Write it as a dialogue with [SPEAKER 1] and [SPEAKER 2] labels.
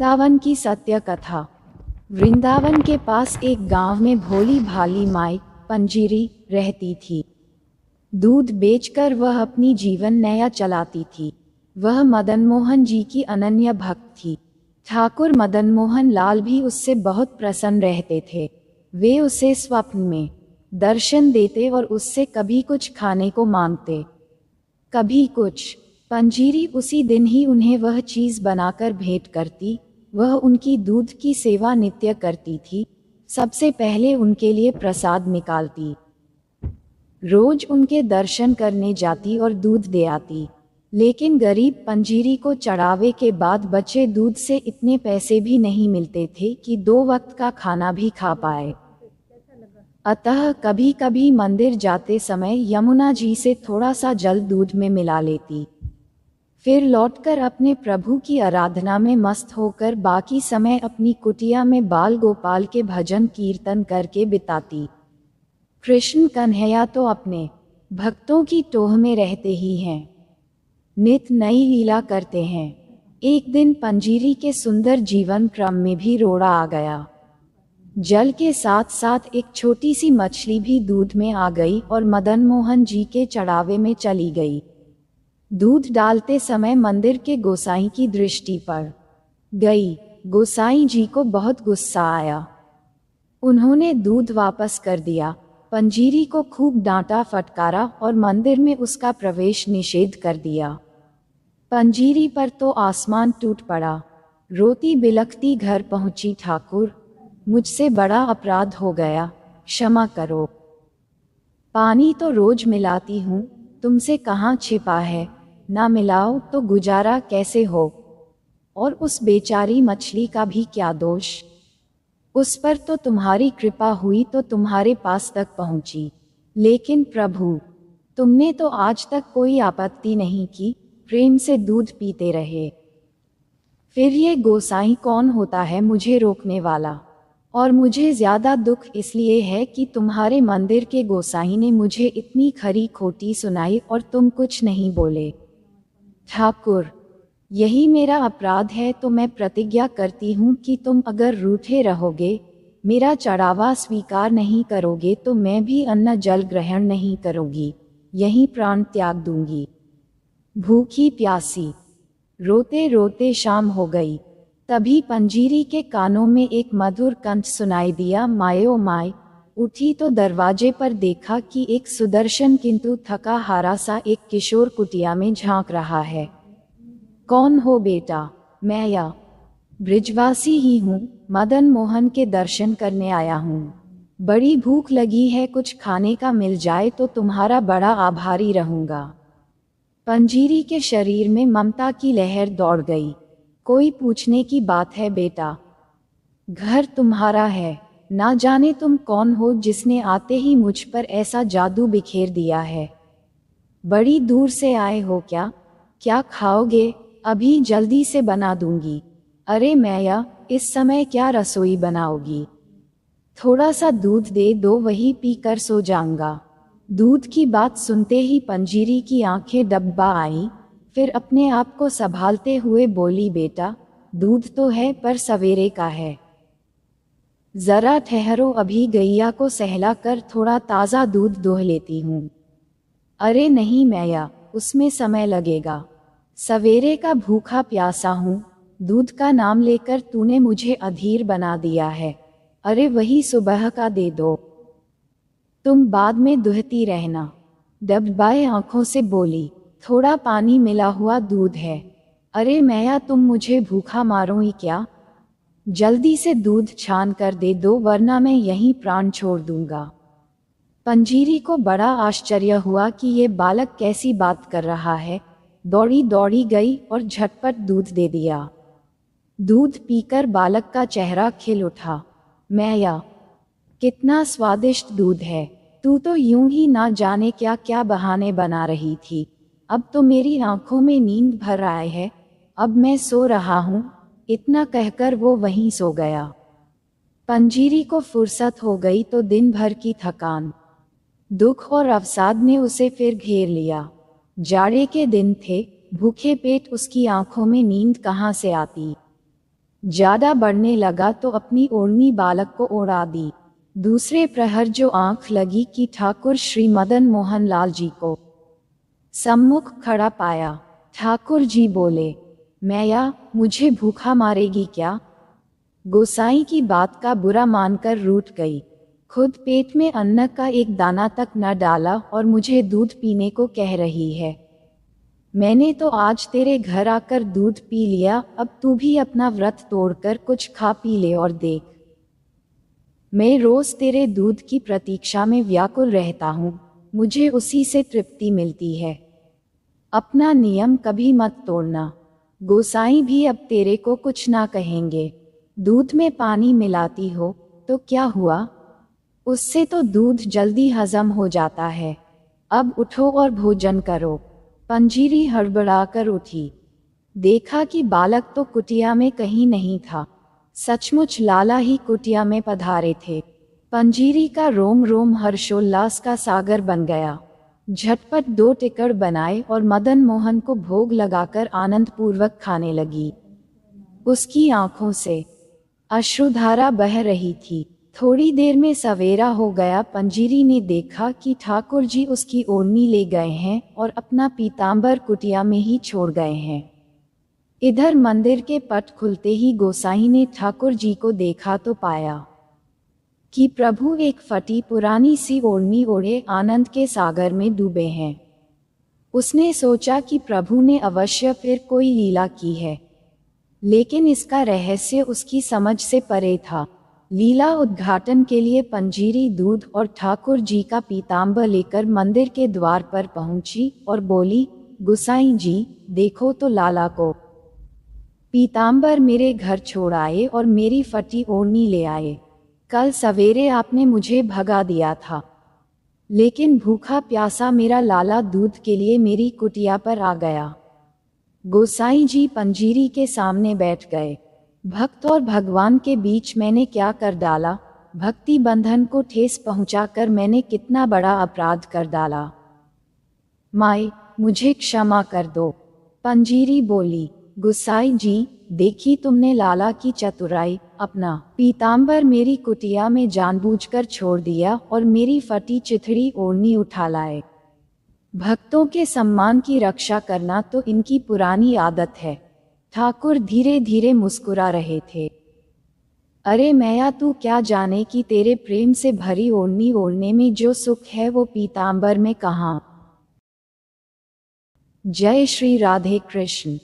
[SPEAKER 1] वृंदावन की सत्य कथा। वृंदावन के पास एक गांव में भोली भाली माई पंजीरी रहती थी। दूध बेचकर वह अपनी जीवन नया चलाती थी। वह मदन मोहन जी की अनन्य भक्त थी। ठाकुर मदन मोहन लाल भी उससे बहुत प्रसन्न रहते थे। वे उसे स्वप्न में दर्शन देते और उससे कभी कुछ खाने को मांगते, कभी कुछ। पंजीरी उसी दिन ही उन्हें वह चीज़ बनाकर भेंट करती। वह उनकी दूध की सेवा नित्य करती थी। सबसे पहले उनके लिए प्रसाद निकालती, रोज उनके दर्शन करने जाती और दूध दे आती। लेकिन गरीब पंजीरी को चढ़ावे के बाद बचे दूध से इतने पैसे भी नहीं मिलते थे कि 2 वक्त का खाना भी खा पाए। अतः कभी कभी मंदिर जाते समय यमुना जी से थोड़ा सा जल दूध में मिला लेती। फिर लौटकर अपने प्रभु की आराधना में मस्त होकर बाकी समय अपनी कुटिया में बाल गोपाल के भजन कीर्तन करके बिताती। कृष्ण कन्हैया तो अपने भक्तों की टोह में रहते ही हैं, नित नई लीला करते हैं। एक दिन पंजीरी के सुंदर जीवन क्रम में भी रोड़ा आ गया। जल के साथ साथ एक छोटी सी मछली भी दूध में आ गई और मदन मोहन जी के चढ़ावे में चली गई। दूध डालते समय मंदिर के गोसाई की दृष्टि पड़ गई। गोसाई जी को बहुत गुस्सा आया। उन्होंने दूध वापस कर दिया। पंजीरी को खूब डांटा फटकारा और मंदिर में उसका प्रवेश निषेध कर दिया। पंजीरी पर तो आसमान टूट पड़ा। रोती बिलखती घर पहुंची, ठाकुर मुझसे बड़ा अपराध हो गया, क्षमा करो। पानी तो रोज मिलाती हूँ, तुमसे कहाँ छिपा है, ना मिलाओ तो गुजारा कैसे हो। और उस बेचारी मछली का भी क्या दोष, उस पर तो तुम्हारी कृपा हुई तो तुम्हारे पास तक पहुंची। लेकिन प्रभु, तुमने तो आज तक कोई आपत्ति नहीं की, प्रेम से दूध पीते रहे। फिर ये गोसाई कौन होता है मुझे रोकने वाला? और मुझे ज्यादा दुख इसलिए है कि तुम्हारे मंदिर के गोसाई ने मुझे इतनी खरी खोटी सुनाई और तुम कुछ नहीं बोले। ठाकुर, यही मेरा अपराध है, तो मैं प्रतिज्ञा करती हूँ कि तुम अगर रूठे रहोगे, मेरा चढ़ावा स्वीकार नहीं करोगे, तो मैं भी अन्न जल ग्रहण नहीं करूँगी, यहीं प्राण त्याग दूंगी। भूखी प्यासी रोते रोते शाम हो गई। तभी पंजीरी के कानों में एक मधुर कंठ सुनाई दिया, मायो माय। उठी तो दरवाजे पर देखा कि एक सुदर्शन किंतु थका हारा सा एक किशोर कुटिया में झांक रहा है। कौन हो बेटा? मैं या ब्रिजवासी ही हूँ, मदन मोहन के दर्शन करने आया हूँ। बड़ी भूख लगी है, कुछ खाने का मिल जाए तो तुम्हारा बड़ा आभारी रहूँगा। पंजीरी के शरीर में ममता की लहर दौड़ गई। कोई पूछने की बात है बेटा? घर तुम्हारा है, ना जाने तुम कौन हो जिसने आते ही मुझ पर ऐसा जादू बिखेर दिया है। बड़ी दूर से आए हो क्या? क्या खाओगे? अभी जल्दी से बना दूंगी। अरे मैया, इस समय क्या रसोई बनाओगी? थोड़ा सा दूध दे दो, वही पीकर सो जाऊंगा। दूध की बात सुनते ही पंजीरी की आंखें डब्बा आईं। फिर अपने आप को संभालते हुए बोली, बेटा दूध तो है पर सवेरे का है, जरा ठहरो, अभी गैया को सहला कर थोड़ा ताज़ा दूध दोह लेती हूँ। अरे नहीं मैया, उसमें समय लगेगा, सवेरे का भूखा प्यासा हूँ। दूध का नाम लेकर तूने मुझे अधीर बना दिया है। अरे वही सुबह का दे दो, तुम बाद में दुहती रहना। डबडबाए आंखों से बोली, थोड़ा पानी मिला हुआ दूध है। अरे मैया, तुम मुझे भूखा मारोगी क्या? जल्दी से दूध छान कर दे दो, वरना मैं यहीं प्राण छोड़ दूंगा। पंजीरी को बड़ा आश्चर्य हुआ कि ये बालक कैसी बात कर रहा है। दौड़ी दौड़ी गई और झटपट दूध दे दिया। दूध पीकर बालक का चेहरा खिल उठा। मैया, कितना स्वादिष्ट दूध है। तू तो यूं ही ना जाने क्या क्या बहाने बना रही थी। अब तो मेरी आंखों में नींद भर आए है, अब मैं सो रहा हूँ। इतना कहकर वो वहीं सो गया। पंजीरी को फुर्सत हो गई तो दिन भर की थकान, दुख और अवसाद ने उसे फिर घेर लिया। जाड़े के दिन थे, भूखे पेट उसकी आंखों में नींद कहाँ से आती। ज्यादा बढ़ने लगा तो अपनी ओढ़नी बालक को ओढ़ा दी। दूसरे प्रहर जो आंख लगी कि ठाकुर श्री मदन मोहन लाल जी को सम्मुख खड़ा पाया। ठाकुर जी बोले, मैया मुझे भूखा मारेगी क्या? गोसाई की बात का बुरा मानकर रूठ गई। खुद पेट में अन्न का एक दाना तक न डाला और मुझे दूध पीने को कह रही है। मैंने तो आज तेरे घर आकर दूध पी लिया, अब तू भी अपना व्रत तोड़कर कुछ खा पी ले और देख। मैं रोज तेरे दूध की प्रतीक्षा में व्याकुल रहता हूँ, मुझे उसी से तृप्ति मिलती है। अपना नियम कभी मत तोड़ना। गोसाई भी अब तेरे को कुछ ना कहेंगे। दूध में पानी मिलाती हो तो क्या हुआ? उससे तो दूध जल्दी हजम हो जाता है। अब उठो और भोजन करो। पंजीरी हड़बड़ाकर उठी। देखा कि बालक तो कुटिया में कहीं नहीं था। सचमुच लाला ही कुटिया में पधारे थे। पंजीरी का रोम रोम हर्षोल्लास का सागर बन गया। झटपट 2 टिकड़ बनाए और मदन मोहन को भोग लगाकर आनंदपूर्वक खाने लगी। उसकी आंखों से अश्रुधारा बह रही थी। थोड़ी देर में सवेरा हो गया। पंजीरी ने देखा कि ठाकुर जी उसकी ओढ़नी ले गए हैं और अपना पीतांबर कुटिया में ही छोड़ गए हैं। इधर मंदिर के पट खुलते ही गोसाई ने ठाकुर जी को देखा तो पाया कि प्रभु एक फटी पुरानी सी ओढ़नी ओढ़े आनंद के सागर में डूबे हैं। उसने सोचा कि प्रभु ने अवश्य फिर कोई लीला की है, लेकिन इसका रहस्य उसकी समझ से परे था। लीला उद्घाटन के लिए पंजीरी दूध और ठाकुर जी का पीतांबर लेकर मंदिर के द्वार पर पहुंची और बोली, गुसाई जी देखो तो लाला को पीतांबर मेरे घर छोड़ आए और मेरी फटी ओढ़नी ले आए। कल सवेरे आपने मुझे भगा दिया था, लेकिन भूखा प्यासा मेरा लाला दूध के लिए मेरी कुटिया पर आ गया। गोसाई जी पंजीरी के सामने बैठ गए। भक्त और भगवान के बीच मैंने क्या कर डाला? भक्ति बंधन को ठेस पहुंचाकर मैंने कितना बड़ा अपराध कर डाला। माई मुझे क्षमा कर दो। पंजीरी बोली, गुसाई जी देखी तुमने लाला की चतुराई। अपना पीतांबर मेरी कुटिया में जानबूझकर छोड़ दिया और मेरी फटी चिथड़ी ओढ़नी उठा लाए। भक्तों के सम्मान की रक्षा करना तो इनकी पुरानी आदत है। ठाकुर धीरे धीरे मुस्कुरा रहे थे। अरे मैया तू क्या जाने कि तेरे प्रेम से भरी ओढ़नी ओढ़ने में जो सुख है वो पीतांबर में कहाँ। जय श्री राधे कृष्ण।